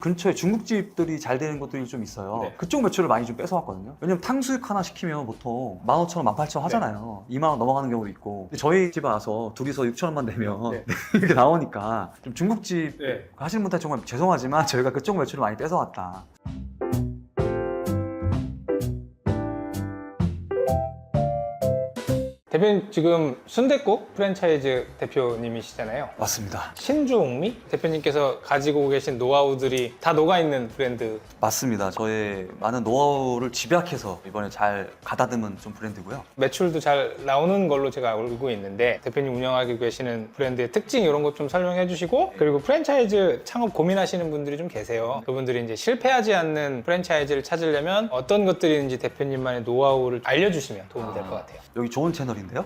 근처에 중국집들이 잘 되는 곳들이 좀 있어요. 네. 그쪽 매출을 많이 좀 뺏어왔거든요. 왜냐면 탕수육 하나 시키면 보통 15,000원, 18,000원 하잖아요. 2만 원 넘어가는 경우도 있고. 근데 저희 집에 와서 둘이서 6,000원만 내면 네. 이렇게 나오니까 좀 중국집 네. 하시는 분들 정말 죄송하지만 저희가 그쪽 매출을 많이 뺏어왔다. 대표님 지금 순댓국 프랜차이즈 대표님이시잖아요. 맞습니다. 신주옥미 대표님께서 가지고 계신 노하우들이 다 녹아있는 브랜드. 맞습니다. 저의 많은 노하우를 집약해서 이번에 잘 가다듬은 좀 브랜드고요. 매출도 잘 나오는 걸로 제가 알고 있는데 대표님 운영하고 계시는 브랜드의 특징 이런 것 좀 설명해 주시고, 그리고 프랜차이즈 창업 고민하시는 분들이 좀 계세요. 그분들이 이제 실패하지 않는 프랜차이즈를 찾으려면 어떤 것들이 있는지 대표님만의 노하우를 알려주시면 도움이 될 것 같아요. 여기 좋은 채널인데요.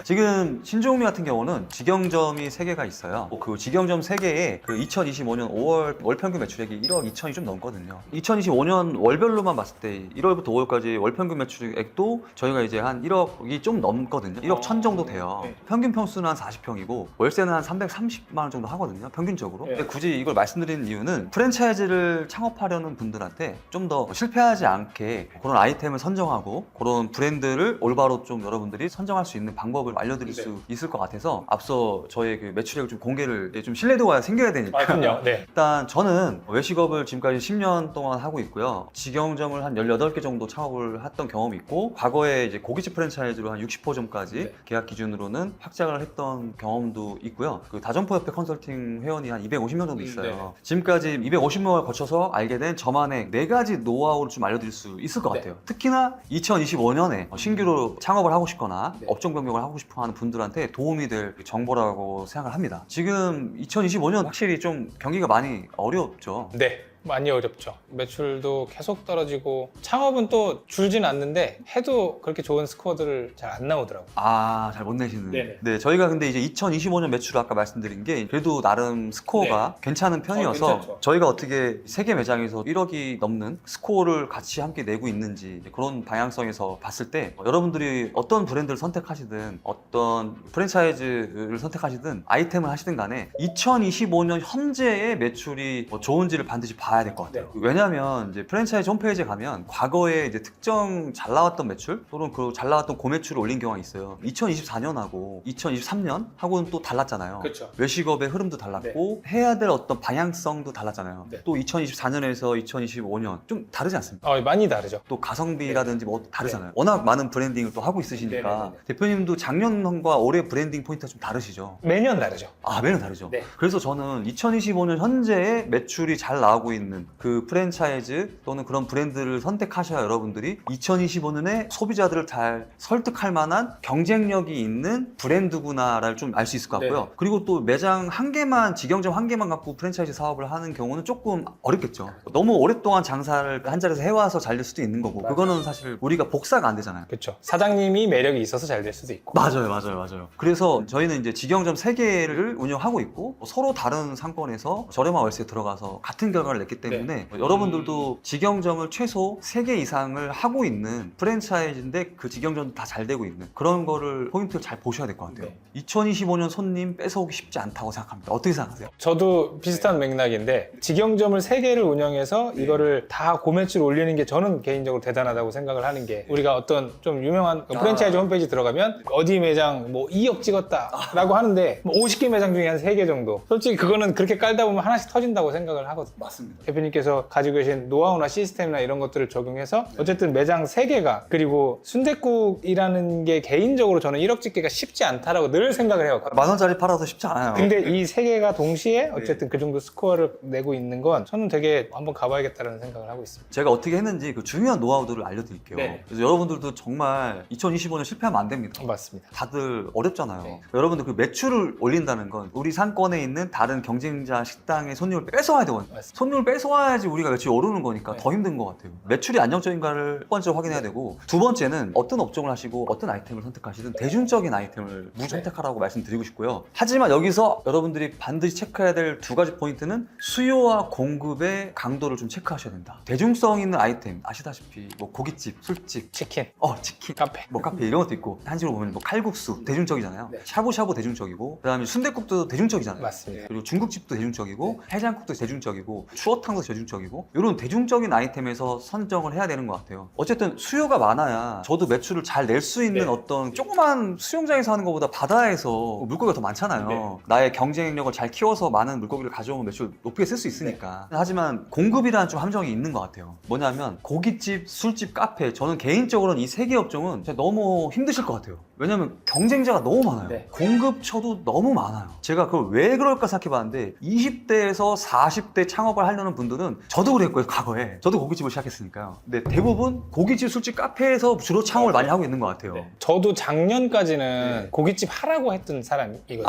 지금 신주옥미 같은 경우는 직영점이 3개가 있어요. 그 직영점 3개에 그 2025년 5월 월 평균 매출액이 1억 2천이 좀 넘거든요. 2025년 월별로만 봤을 때 1월부터 5월까지 월 평균 매출액도 저희가 이제 한 1억이 좀 넘거든요. 1억 1천 정도 돼요. 네. 평균 평수는 한 40평이고 월세는 한 330만 원 정도 하거든요. 평균적으로. 네. 근데 굳이 이걸 말씀드리는 이유는 프랜차이즈를 창업하려는 분들한테 좀 더 실패하지 않게 그런 아이템을 선정하고 그런 브랜드를 올바로 좀 여러분들이 선정할 수 있는 방법을 알려드릴 네. 수 있을 것 같아서 앞서 저의 그 매출액을 좀 공개를 좀 신뢰도가 생겨야 되니까. 그럼요. 네. 일단 저는 외식업을 지금까지 10년 동안 하고 있고요. 직영점을 한 18개 정도 창업을 했던 경험이 있고, 과거에 이제 고깃집 프랜차이즈로 한 60호점까지 네. 계약 기준으로는 확장을 했던 경험도 있고요. 그 다점포협회 컨설팅 회원이 한 250명 정도 있어요. 네. 지금까지 250명을 거쳐서 알게 된 저만의 4가지 노하우를 좀 알려드릴 수 있을 것 네. 같아요. 특히나 2025년에 신규로 창업을 하고 싶거나 네. 업종 변경을 하고 싶어 하는 분들한테 도움이 될 정보라고 생각을 합니다. 지금 2025년 확실히 좀 경기가 많이 어렵죠. 네. 많이 어렵죠. 매출도 계속 떨어지고, 창업은 또 줄진 않는데 해도 그렇게 좋은 스코어들을 잘 안 나오더라고요. 아, 잘 못 내시는. 네네. 네, 저희가 근데 이제 2025년 매출을 아까 말씀드린 게 그래도 나름 스코어가 괜찮은 편이어서 괜찮죠. 저희가 어떻게 세개 매장에서 1억이 넘는 스코어를 같이 함께 내고 있는지 그런 방향성에서 봤을 때 여러분들이 어떤 브랜드를 선택하시든 어떤 프랜차이즈를 선택하시든 아이템을 하시든 간에 2025년 현재의 매출이 좋은지를 반드시 봐야 될 것 같아요. 네. 왜냐하면 이제 프랜차이즈 홈페이지에 가면 과거에 이제 특정 잘 나왔던 매출 또는 그 잘 나왔던 고매출을 올린 경우가 있어요. 2024년하고 2023년 하고는 또 달랐잖아요. 그렇죠. 외식업의 흐름도 달랐고 해야 될 어떤 방향성도 달랐잖아요. 네. 또 2024년에서 2025년 좀 다르지 않습니까? 많이 다르죠. 또 가성비라든지 뭐 다르잖아요. 워낙 많은 브랜딩을 또 하고 있으시니까 네네네네. 대표님도 작년과 올해 브랜딩 포인트가 좀 다르시죠? 매년 다르죠. 아, 매년 다르죠. 네. 그래서 저는 2025년 현재의 매출이 잘 나오고 있는 그 프랜차이즈 또는 그런 브랜드를 선택하셔야 여러분들이 2025년에 소비자들을 잘 설득할 만한 경쟁력이 있는 브랜드구나를 좀 알 수 있을 것 같고요. 네네. 그리고 또 매장 한 개만, 직영점 한 개만 갖고 프랜차이즈 사업을 하는 경우는 조금 어렵겠죠. 너무 오랫동안 장사를 한 자리에서 해와서 잘 될 수도 있는 거고, 맞아요. 그거는 사실 우리가 복사가 안 되잖아요. 그렇죠. 사장님이 매력이 있어서 잘 될 수도 있고. 맞아요. 그래서 저희는 이제 직영점 3개를 운영하고 있고 서로 다른 상권에서 저렴한 월세에 들어가서 같은 결과를 냈기 때문에 여러분들도 직영점을 최소 3개 이상을 하고 있는 프랜차이즈인데 그 직영점도 다 잘 되고 있는 그런 거를 포인트를 잘 보셔야 될 것 같아요. 네. 2025년 손님 뺏어오기 쉽지 않다고 생각합니다. 어떻게 생각하세요? 저도 비슷한 맥락인데, 직영점을 3개를 운영해서 이거를 다 고매출 올리는 게 저는 개인적으로 대단하다고 생각을 하는 게, 우리가 어떤 좀 유명한 프랜차이즈 홈페이지 들어가면 어디 매장 뭐 2억 찍었다 라고 하는데 뭐 50개 매장 중에 한 3개 정도, 솔직히 그거는 그렇게 깔다 보면 하나씩 터진다고 생각을 하거든요. 맞습니다. 대표님께서 가지고 계신 노하우나 시스템이나 이런 것들을 적용해서 어쨌든 매장 3개가, 그리고 순댓국이라는 게 개인적으로 저는 1억 찍기가 쉽지 않다라고 늘 생각을 해요. 10,000원짜리 팔아도 쉽지 않아요. 근데 이 3개가 동시에 어쨌든 그 정도 스코어를 내고 있는 건 저는 되게 한번 가봐야겠다는 생각을 하고 있습니다. 제가 어떻게 했는지 그 중요한 노하우들을 알려드릴게요. 네. 그래서 여러분들도 정말 2025년 실패하면 안 됩니다. 맞습니다. 다들 어렵잖아요. 네. 여러분들 그 매출을 올린다는 건 우리 상권에 있는 다른 경쟁자 식당의 손님을 뺏어와야 되거든요. 맞습니다. 손님을 뺏어와야지 우리가 매출이 오르는 거니까 네. 더 힘든 것 같아요. 매출이 안정적인가를 첫 번째로 확인해야 되고, 두 번째는 어떤 업종을 하시고 어떤 아이템을 선택하시든 대중적인 아이템을 무선택하라고 말씀드리고 싶고요. 하지만 여기서 여러분들이 반드시 체크해야 될 두 가지 포인트는 수요와 공급의 강도를 좀 체크하셔야 된다. 대중성 있는 아이템 아시다시피 뭐 고깃집, 술집, 치킨, 치킨, 카페. 뭐 카페 이런 것도 있고, 한식으로 보면 뭐 칼국수 대중적이잖아요. 네. 샤브샤브 대중적이고, 그다음에 순댓국도 대중적이잖아요. 맞습니다. 그리고 중국집도 대중적이고, 해장국도 대중적이고, 추어탕도 대중적이고, 이런 대중적인 아이템에서 선정을 해야 되는 것 같아요. 어쨌든 수요가 많아야 저도 매출을 잘 낼 수 있는 네. 어떤 조그만 수영장에서 하는 것보다 바다에서 물고기가 더 많잖아요. 네. 나의 경쟁력을 잘 키워서 많은 물고기를 가져오면 매출 높게 쓸 수 있으니까. 하지만 공급이라는 좀 함정이 있는 것 같아요. 뭐냐면 고깃집, 술집, 카페, 저는 개인적으로는 이 세 개 업종은 진짜 너무 힘드실 것 같아요. 왜냐면 경쟁자가 너무 많아요. 네. 공급처도 너무 많아요. 제가 그걸 왜 그럴까 생각해봤는데 20대에서 40대 창업을 하려는 분들은, 저도 그랬고요, 과거에. 저도 고깃집을 시작했으니까요. 근데 대부분 고깃집, 술집, 카페에서 주로 창업을 많이 하고 있는 것 같아요. 네. 저도 작년까지는 고깃집 하라고 했던 사람이거든요.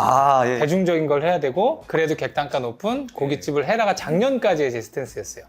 예. 대중적인 걸 해야 되고 그래도 객단가 높은 고깃집을 해라가 작년까지의 제 스탠스였어요.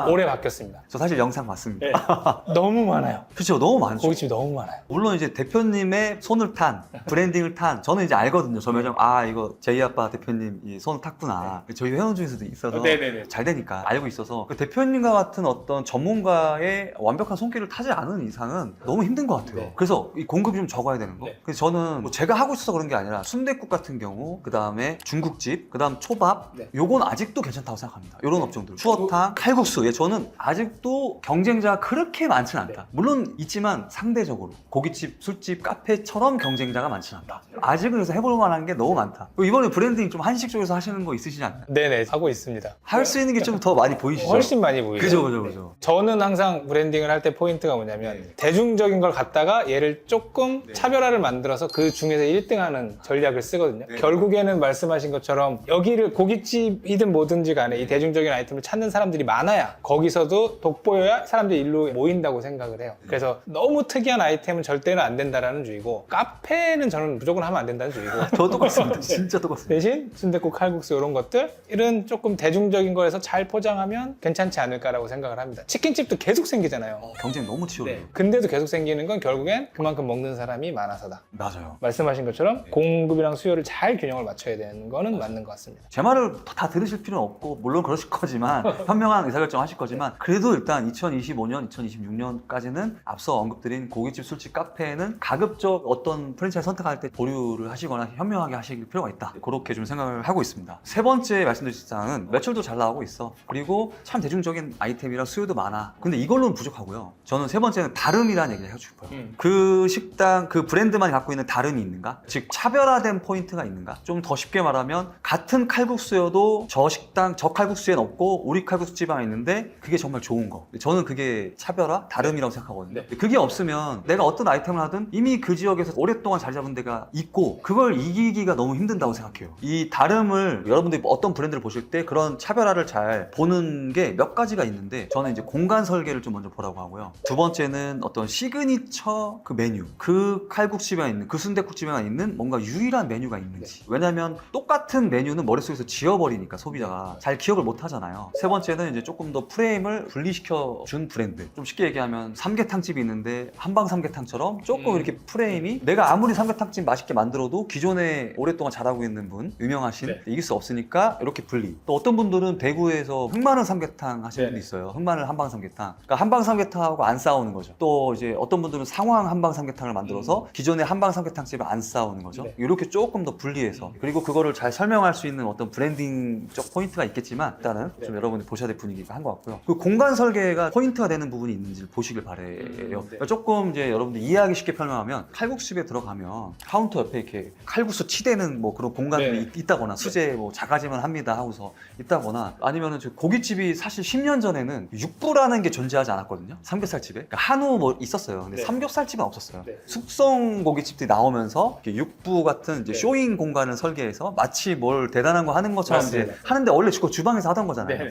올해 바뀌었습니다. 저 사실 영상 봤습니다. 너무 많아요. 그렇죠, 너무 많죠. 고깃집이 너무 많아요. 물론 이제 대표님의 손을 탄, 브랜딩을 탄, 저는 이제 알거든요. 저 매장, 이거 제이 아빠 대표님 이 손을 탔구나. 저희 회원 중에서도 있어서 네네네. 잘 되니까 알고 있어서, 그 대표님과 같은 어떤 전문가의 완벽한 손길을 타지 않은 이상은 너무 힘든 것 같아요. 네. 그래서 이 공급이 좀 적어야 되는 거. 네. 그래서 저는 뭐 제가 하고 있어서 그런 게 아니라 순댓국 같은 경우, 그 다음에 중국집, 그 다음 초밥, 네. 요건 아직도 괜찮다고 생각합니다. 이런 업종들. 추어탕, 칼국수. 저는 아직도 경쟁자가 그렇게 많지는 않다. 물론 있지만 상대적으로 고깃집, 술집, 카페처럼 경쟁자가 많지는 않다. 아직은 그래서 해볼 만한 게 너무 많다. 이번에 브랜딩 좀 한식 쪽에서 하시는 거 있으시지 않나요? 네네, 하고 있습니다. 할 수 있는 게 좀 더 많이 보이시죠? 훨씬 많이 보여요. 그죠. 저는 항상 브랜딩을 할 때 포인트가 뭐냐면 대중적인 걸 갖다가 얘를 조금 차별화를 만들어서 그 중에서 1등하는 전략을 쓰거든요. 결국에는 말씀하신 것처럼 여기를 고깃집이든 뭐든지 간에 이 대중적인 아이템을 찾는 사람들이 많아야 거기서도 돋보여야 사람들이 일로 모인다고 생각을 해요. 그래서 너무 특이한 아이템은 절대는 안 된다라는 주의고, 카페는 저는 무조건 하면 안 된다는 주의고, 저 똑같습니다. 진짜 똑같습니다. 대신 순댓국, 칼국수 이런 것들은 조금 대중적인 거에서 잘 포장하면 괜찮지 않을까라고 생각을 합니다. 치킨집도 계속 생기잖아요. 경쟁 너무 치열해요. 근데도 계속 생기는 건 결국엔 그만큼 먹는 사람이 많아서다. 맞아요. 말씀하신 것처럼 공급이랑 수요를 잘 균형을 맞춰야 되는 거는 맞는 것 같습니다. 제 말을 다 들으실 필요는 없고, 물론 그러실 거지만, 현명한 의사결정 하실 거지만, 그래도 일단 2025년, 2026년까지는 앞서 언급드린 고깃집, 술집, 카페에는 가급적 어떤 프랜차이즈 선택할 때 보류를 하시거나 현명하게 하실 필요가 있다. 그렇게 좀 생각을 하고 있습니다. 세 번째 말씀드릴 사항은 매출도 잘 나오고 있어. 그리고 참 대중적인 아이템이라 수요도 많아. 근데 이걸로는 부족하고요. 저는 세 번째는 다름이라는 얘기를 하고 싶어요. 그 식당, 그 브랜드만이 갖고 있는 다름이 있는가? 즉 차별화된 포인트가 있는가? 좀 더 쉽게 말하면 같은 칼국수여도 저 식당, 저 칼국수엔 없고 우리 칼국수집에 있는데 그게 정말 좋은 거. 저는 그게 차별화, 다름이라고 생각하거든요. 그게 없으면 내가 어떤 아이템을 하든 이미 그 지역에서 오랫동안 자리 잡은 데가 있고, 그걸 이기기가 너무 힘든다고 생각해요. 이 다름을 여러분들이 어떤 브랜드를 보실 때 그런 차별화를 잘 보는 게 몇 가지가 있는데, 저는 이제 공간 설계를 좀 먼저 보라고 하고요. 두 번째는 어떤 시그니처 그 메뉴, 그 칼국집에 있는, 그 순댓국집에 있는 뭔가 유일한 메뉴가 있는지. 왜냐면 똑같은 메뉴는 머릿속에서 지워버리니까 소비자가 잘 기억을 못 하잖아요. 세 번째는 이제 조금 더 프레임을 분리시켜 준 브랜드. 좀 쉽게 얘기하면 삼계탕집이 있는데 한방 삼계탕처럼 조금 이렇게 프레임이, 내가 아무리 삼계탕집 맛있게 만들어도 기존에 오랫동안 잘하고 있는 분, 유명하신, 이길 수 없으니까 이렇게 분리. 또 어떤 분들은 대구에서 흑마늘 삼계탕 하시는 분도 있어요. 흑마늘 한방 삼계탕. 그러니까 한방 삼계탕하고 안 싸우는 거죠. 또 이제 어떤 분들은 상황 한방 삼계탕을 만들어서 기존의 한방 삼계탕집을 안 싸우는 거죠. 이렇게 조금 더 분리해서, 그리고 그거를 잘 설명할 수 있는 어떤 브랜딩적 포인트가 있겠지만, 일단은 좀 여러분이 보셔야 될 분위기가 한 것 같고요. 그 공간 설계가 포인트가 되는 부분이 있는지 보시길 바래요. 그러니까 조금 이제 여러분들 이해하기 쉽게 설명하면, 칼국수집에 들어가면 카운터 옆에 이렇게 칼국수 치대는 뭐 그런 공간들이 있다거나, 수제 뭐 자가지만 합니다 하고서 있다거나, 아니면은 저 고깃집이 사실 10년 전에는 육부라는 게 존재하지 않았거든요. 삼겹살집에. 그러니까 한우 뭐 있었어요. 근데 삼겹살집은 없었어요. 숙성 고깃집들이 나오면서 이렇게 육부 같은 이제 쇼잉 공간을 설계해서 마치 뭘 대단한 거 하는 것처럼 이제 하는데, 원래 그거 주방에서 하던 거잖아요.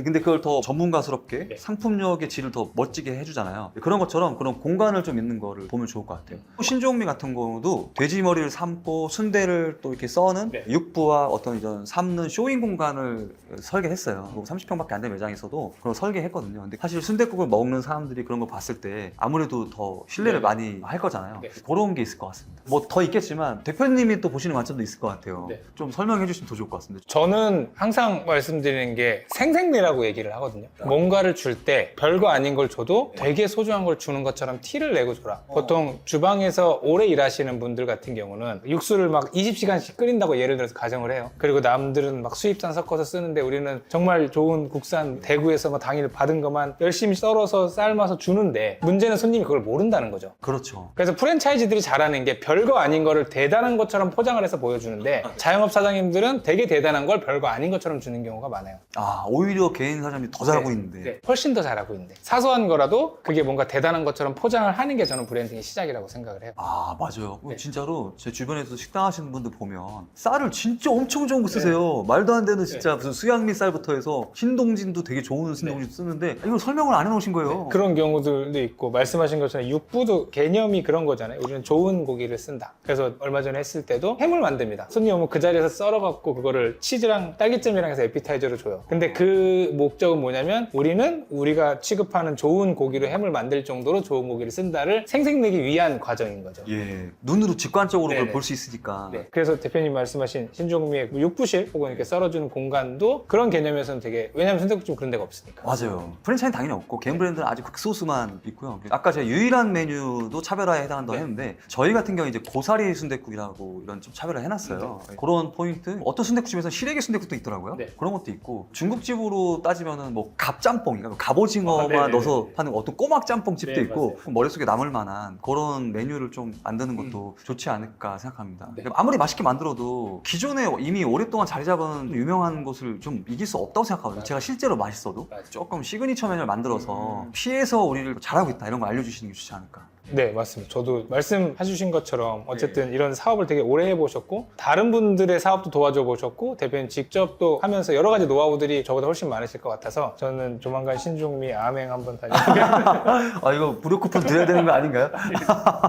근데 그걸 더 전문가스럽게 상품력의 질을 더 멋지게 해주잖아요. 그런 것처럼 그런 공간을 좀 있는 거를 보면 좋을 것 같아요. 같아요. 신종미 같은 경우도 돼지 머리를 삶고 순대를 또 이렇게 써는 네. 육부와 어떤 이런 삶는 쇼잉 공간을 설계했어요. 30평밖에 안 된 매장에서도 그런 걸 설계했거든요. 근데 사실 순댓국을 먹는 사람들이 그런 거 봤을 때 아무래도 더 신뢰를 네. 많이 할 거잖아요. 네. 그런 게 있을 것 같습니다. 뭐 더 있겠지만 대표님이 또 보시는 관점도 있을 것 같아요. 네. 좀 설명해 주시면 더 좋을 것 같습니다. 저는 항상 말씀드리는 게 생생미라고 얘기를 하거든요. 뭔가를 줄 때 별거 아닌 걸 줘도 되게 소중한 걸 주는 것처럼 티를 내고 줘라. 보통 주방에서 오래 일하시는 분들 같은 경우는 육수를 막 20시간씩 끓인다고 예를 들어서 가정을 해요. 그리고 남들은 막 수입산 섞어서 쓰는데 우리는 정말 좋은 국산 대구에서 막 당일 받은 것만 열심히 썰어서 삶아서 주는데 문제는 손님이 그걸 모른다는 거죠. 그렇죠. 그래서 프랜차이즈들이 잘하는 게 별거 아닌 거를 대단한 것처럼 포장을 해서 보여주는데 자영업 사장님들은 되게 대단한 걸 별거 아닌 것처럼 주는 경우가 많아요. 아, 오히려 개인 사장님이 더 잘하고 있는데. 네, 훨씬 더 잘하고 있는데 사소한 거라도 그게 뭔가 대단한 것처럼 포장을 하는 게 저는 브랜딩의 시작이라고 생각을 해요. 아, 맞아요. 네. 진짜로 제 주변에서 식당 하시는 분들 보면 쌀을 진짜 엄청 좋은 거 쓰세요. 말도 안 되는 진짜 무슨 수양미 쌀부터 해서 신동진도 되게 좋은 신동진 쓰는데 이걸 설명을 안 해놓으신 거예요. 그런 경우들도 있고 말씀하신 것처럼 육부도 개념이 그런 거잖아요. 우리는 좋은 고기를 쓴다. 그래서 얼마 전에 했을 때도 햄을 만듭니다. 손님 오면 그 자리에서 썰어갖고 그거를 치즈랑 딸기잼이랑 해서 에피타이저로 줘요. 근데 그 목적은 뭐냐면 우리는 우리가 취급하는 좋은 고기로 햄을 만들 정도로 좋은 고기를 쓴다를 생색내기 위한 과정인 거죠. 예, 눈으로 직관적으로 네네. 그걸 볼 수 있으니까. 네. 그래서 대표님 말씀하신 신종미의 육부실 혹은 이렇게 썰어주는 공간도 그런 개념에서는 되게, 왜냐면 순댓국집 그런 데가 없으니까. 맞아요. 프랜차이즈는 당연히 없고 개인 브랜드는 아주 극소수만 있고요. 아까 제가 유일한 메뉴도 차별화에 해당한다고 네. 했는데 저희 같은 경우 이제 고사리 순댓국이라고 이런 좀 차별화 해놨어요. 그런 포인트. 어떤 순댓국집에서는 시래기 순댓국도 있더라고요. 네. 그런 것도 있고 중국집으로 따지면은 뭐 갑짬뽕인가 갑오징어만 네네네. 넣어서 하는 어떤 꼬막 짬뽕집도 네, 있고 머릿속에 남을 만한 그런 메뉴를 좀 만드는 것도 좋지 않을까 생각합니다. 네. 아무리 맛있게 만들어도 기존에 이미 오랫동안 자리 잡은 유명한 곳을 좀 이길 수 없다고 생각하거든요. 제가 실제로 맛있어도 맞아요. 조금 시그니처 메뉴를 만들어서 피해서 우리를 잘하고 있다 이런 걸 알려주시는 게 좋지 않을까. 네, 맞습니다. 저도 말씀해주신 것처럼 어쨌든 이런 사업을 되게 오래 해보셨고 다른 분들의 사업도 도와줘 보셨고 대표님 직접 또 하면서 여러 가지 노하우들이 저보다 훨씬 많으실 것 같아서 저는 조만간 신종미 암행 한번 다니게 아 이거 무료 쿠폰 드려야 되는 거 아닌가요?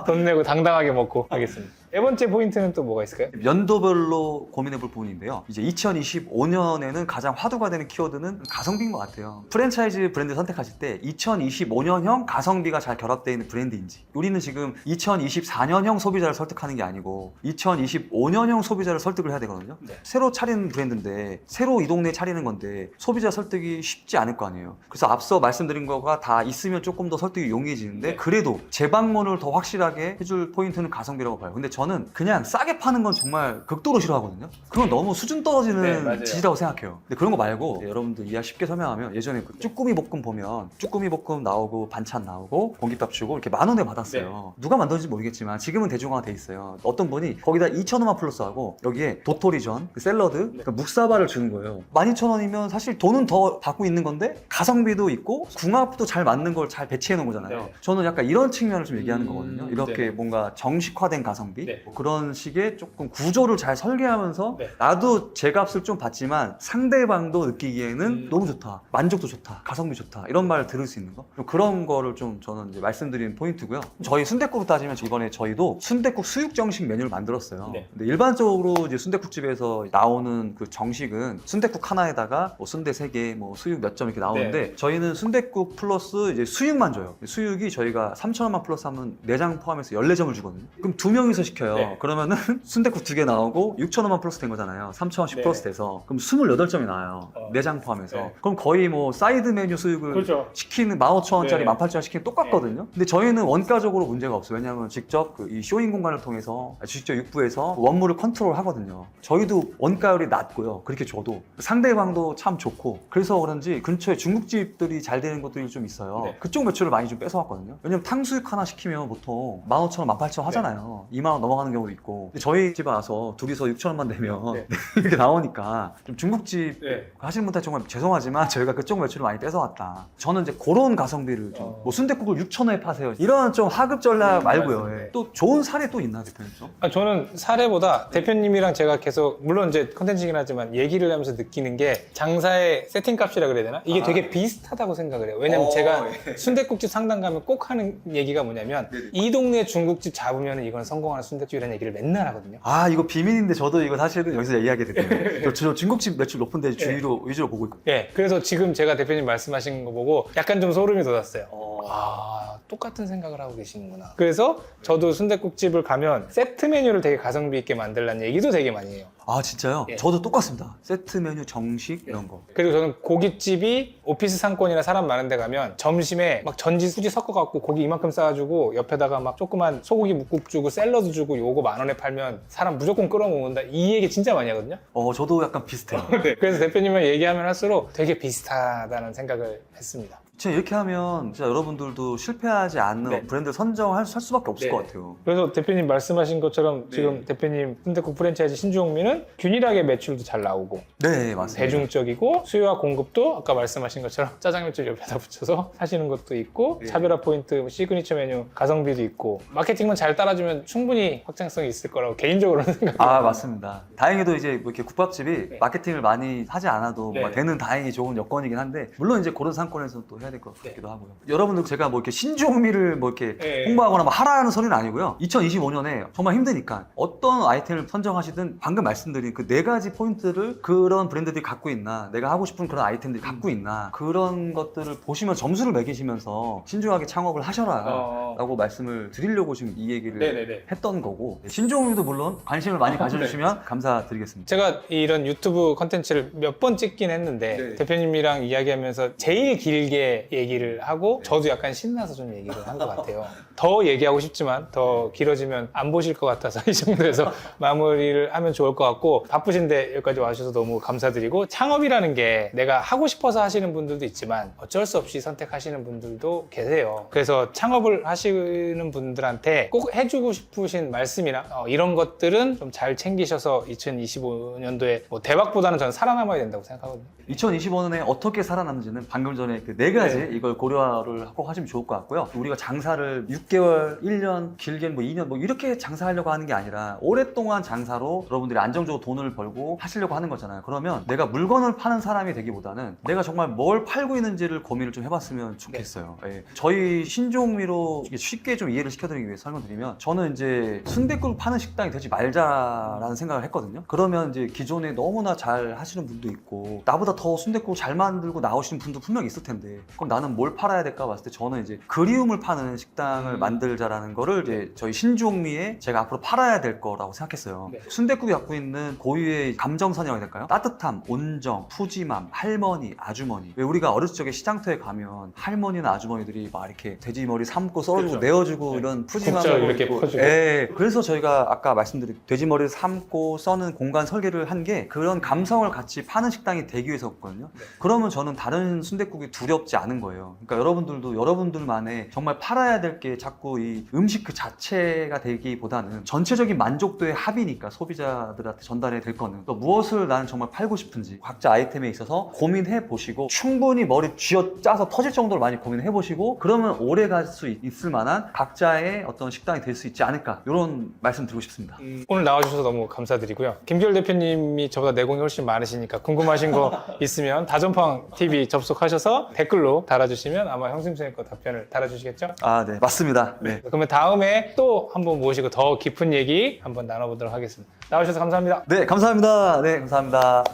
돈 내고 당당하게 먹고 하겠습니다. 네 번째 포인트는 또 뭐가 있을까요? 연도별로 고민해 볼 부분인데요. 이제 2025년에는 가장 화두가 되는 키워드는 가성비인 것 같아요. 프랜차이즈 브랜드 선택하실 때 2025년형 가성비가 잘 결합되어 있는 브랜드인지, 우리는 지금 2024년형 소비자를 설득하는 게 아니고 2025년형 소비자를 설득을 해야 되거든요. 네. 새로 차리는 브랜드인데 새로 이 동네에 차리는 건데 소비자 설득이 쉽지 않을 거 아니에요. 그래서 앞서 말씀드린 거가 다 있으면 조금 더 설득이 용이해지는데 네. 그래도 재방문을 더 확실하게 해줄 포인트는 가성비라고 봐요. 근데 저는 그냥 싸게 파는 건 정말 극도로 싫어하거든요. 그건 너무 수준 네, 떨어지는 맞아요. 짓이라고 생각해요. 근데 그런 거 말고 여러분들 이해 쉽게 설명하면 예전에 그 쭈꾸미 볶음 보면 쭈꾸미 볶음 나오고 반찬 나오고 공깃밥 주고 이렇게 10,000원에 받았어요. 누가 만들었는지 모르겠지만 지금은 대중화가 돼 있어요. 어떤 분이 거기다 2,000원만 플러스하고 여기에 도토리전, 그 샐러드, 그 묵사발을 주는 거예요. 12,000원이면 사실 돈은 더 받고 있는 건데 가성비도 있고 궁합도 잘 맞는 걸 잘 배치해 놓은 거잖아요. 네. 저는 약간 이런 측면을 좀 얘기하는 거거든요. 이렇게 네. 뭔가 정식화된 가성비 네. 뭐 그런 식의 조금 구조를 잘 설계하면서 네. 나도 제 값을 좀 받지만 상대방도 느끼기에는 너무 좋다, 만족도 좋다, 가성비 좋다 이런 말을 들을 수 있는 거, 좀 그런 거를 좀 저는 이제 말씀드리는 포인트고요. 저희 순댓국으로 따지면 이번에 저희도 순댓국 수육 정식 메뉴를 만들었어요. 네. 근데 일반적으로 이제 순댓국집에서 나오는 그 정식은 순댓국 하나에다가 뭐 순대 3개, 뭐 수육 몇 점 이렇게 나오는데 네. 저희는 순댓국 플러스 이제 수육만 줘요. 수육이 저희가 3,000원만 플러스 하면 내장 포함해서 14점을 주거든요. 그럼 2명이서 시켜요. 네. 그러면은 순댓국 2개 나오고 6,000원만 플러스 된 거잖아요. 3,000원씩 네. 플러스 돼서 그럼 28점이 나와요. 내장 포함해서. 네. 그럼 거의 뭐 사이드 메뉴 수육을 그렇죠. 시키는 15,000원짜리, 네. 18,000원 시키는 똑같거든요. 근데 저희는 원가적으로 문제가 없어요. 왜냐하면 직접 그 이 쇼잉 공간을 통해서 직접 육부에서 원물을 컨트롤 하거든요. 저희도 원가율이 낮고요. 그렇게 줘도 상대방도 참 좋고 그래서 그런지 근처에 중국집들이 잘 되는 것들이 좀 있어요. 네. 그쪽 매출을 많이 좀 뺏어왔거든요. 왜냐면 탕수육 하나 시키면 보통 15,000원, 18,000원 하잖아요. 2만 원 넘어가는 경우도 있고. 근데 저희 집에 와서 둘이서 6,000원만 내면 네. 이렇게 나오니까 좀 중국집 네. 하시는 분한테 정말 죄송하지만 저희가 그쪽 매출을 많이 뺏어왔다. 저는 이제 그런 가성비를 좀 뭐 순댓국을 6,000원에 파세요. 이런 좀 하급 전략 말고요. 맞습니다. 예. 또 좋은 사례 또 있나 대표님 좀? 저는 사례보다 대표님이랑 제가 계속 물론 이제 컨텐츠이긴 하지만 얘기를 하면서 느끼는 게 장사의 세팅값이라 그래야 되나? 이게 되게 비슷하다고 생각을 해요. 왜냐면 제가 순댓국집 상담 가면 꼭 하는 얘기가 뭐냐면 이 동네 중국집 잡으면 이건 성공하는 순댓국이라는 얘기를 맨날 하거든요. 아 이거 비밀인데 저도 이거 사실은 여기서 얘기하게 됐네요. 저 중국집 매출 높은데 주위로 위주로 보고 있고. 예, 그래서 지금 제가 대표님 말씀하신 거 보고 약간 좀 소름이 돋았어요. 아, 똑같은 생각을 하고 계시는구나. 그래서 저도 순댓국집을 가면 세트 메뉴를 되게 가성비 있게 만들라는 얘기도 되게 많이 해요. 아 진짜요? 예. 저도 똑같습니다. 세트 메뉴 정식 이런 거. 그리고 저는 고깃집이 오피스 상권이나 사람 많은 데 가면 점심에 막 전지 수지 섞어갖고 고기 이만큼 쌓아주고 옆에다가 막 조그만 소고기 묵국 주고 샐러드 주고 요거 10,000원에 팔면 사람 무조건 끌어모은다. 이 얘기 진짜 많이 하거든요. 저도 약간 비슷해요. 네. 그래서 대표님을 얘기하면 할수록 되게 비슷하다는 생각을 했습니다. 진짜 이렇게 하면 진짜 여러분들도 실패하지 않는 네. 브랜드를 선정할 수밖에 없을 네. 것 같아요. 그래서 대표님 말씀하신 것처럼 지금 대표님 순댓국 프랜차이즈 신주홍미는 균일하게 매출도 잘 나오고 네, 맞습니다. 대중적이고 수요와 공급도 아까 말씀하신 것처럼 짜장면집 옆에다 붙여서 하시는 것도 있고 네. 차별화 포인트, 시그니처 메뉴 가성비도 있고 마케팅만 잘 따라주면 충분히 확장성이 있을 거라고 개인적으로는 생각해요. 아, 맞습니다. 다행히도 이제 뭐 이렇게 국밥집이 마케팅을 많이 하지 않아도 네. 뭐 되는 다행히 좋은 여건이긴 한데 물론 이제 그런 상권에서 또 해야 될 것 같기도 하고요. 여러분들 제가 뭐 이렇게 신종미를 뭐 이렇게 네. 홍보하거나 뭐 하라는 소리는 아니고요. 2025년에 정말 힘드니까 어떤 아이템을 선정하시든 방금 말씀드린 그 4가지 포인트를 그런 브랜드들이 갖고 있나, 내가 하고 싶은 그런 아이템들이 갖고 있나, 그런 것들을 보시면 점수를 매기시면서 신중하게 창업을 하셔라 라고 말씀을 드리려고 지금 이 얘기를 네네네. 했던 거고, 신종미도 물론 관심을 많이 가져주시면 감사드리겠습니다. 제가 이런 유튜브 컨텐츠를 몇 번 찍긴 했는데 네. 대표님이랑 이야기하면서 제일 길게 얘기를 하고 저도 약간 신나서 좀 얘기를 한 것 같아요. 더 얘기하고 싶지만 더 길어지면 안 보실 것 같아서 이 정도에서 마무리를 하면 좋을 것 같고, 바쁘신데 여기까지 와주셔서 너무 감사드리고, 창업이라는 게 내가 하고 싶어서 하시는 분들도 있지만 어쩔 수 없이 선택하시는 분들도 계세요. 그래서 창업을 하시는 분들한테 꼭 해주고 싶으신 말씀이나 이런 것들은 좀 잘 챙기셔서 2025년도에 뭐 대박보다는 저는 살아남아야 된다고 생각하거든요. 2025년에 어떻게 살아남는지는 방금 전에 그 4가지 이걸 고려를 하고 하시면 좋을 것 같고요. 우리가 장사를 6개월, 1년, 길게는 뭐 2년 뭐 이렇게 장사하려고 하는 게 아니라 오랫동안 장사로 여러분들이 안정적으로 돈을 벌고 하시려고 하는 거잖아요. 그러면 내가 물건을 파는 사람이 되기보다는 내가 정말 뭘 팔고 있는지를 고민을 좀 해봤으면 좋겠어요. 예. 저희 신종미로 쉽게 좀 이해를 시켜드리기 위해서 설명드리면, 저는 이제 순댓국을 파는 식당이 되지 말자라는 생각을 했거든요. 그러면 이제 기존에 너무나 잘 하시는 분도 있고 나보다 더 순댓국을 잘 만들고 나오시는 분도 분명히 있을 텐데, 그럼 나는 뭘 팔아야 될까 봤을 때 저는 이제 그리움을 파는 식당을 만들자라는 거를 이제 저희 신종미에 제가 앞으로 팔아야 될 거라고 생각했어요. 네. 순댓국이 갖고 있는 고유의 감정선이라고 해야 될까요? 따뜻함, 온정, 푸짐함, 할머니, 아주머니. 왜 우리가 어렸을 적에 시장터에 가면 할머니나 아주머니들이 막 이렇게 돼지머리 삶고 썰어주고 그렇죠. 내어주고 네. 이런 국자 푸짐함을 이렇게 있고. 퍼주고. 예. 그래서 저희가 아까 말씀드린 돼지머리를 삶고 써는 공간 설계를 한 게 그런 감성을 같이 파는 식당이 되기 위해서였거든요. 네. 그러면 저는 다른 순댓국이 두렵지 않은 거예요. 그러니까 여러분들도 여러분들만의 정말 팔아야 될 게 자꾸 이 음식 그 자체가 되기보다는 전체적인 만족도의 합이니까 소비자들한테 전달해야 될 거는 또 무엇을 나는 정말 팔고 싶은지 각자 아이템에 있어서 고민해 보시고, 충분히 머리 쥐어 짜서 터질 정도로 많이 고민해 보시고, 그러면 오래 갈 수 있을 만한 각자의 어떤 식당이 될 수 있지 않을까, 이런 말씀 드리고 싶습니다. 오늘 나와주셔서 너무 감사드리고요. 김기열 대표님이 저보다 내공이 훨씬 많으시니까 궁금하신 거 있으면 다전팡 TV 접속하셔서 댓글로 달아주시면 아마 형심생님과 답변을 달아주시겠죠? 아, 네, 맞습니다. 네. 그러면 다음에 또 한번 모시고 더 깊은 얘기 한번 나눠보도록 하겠습니다. 나와주셔서 감사합니다. 네, 감사합니다. 네, 감사합니다.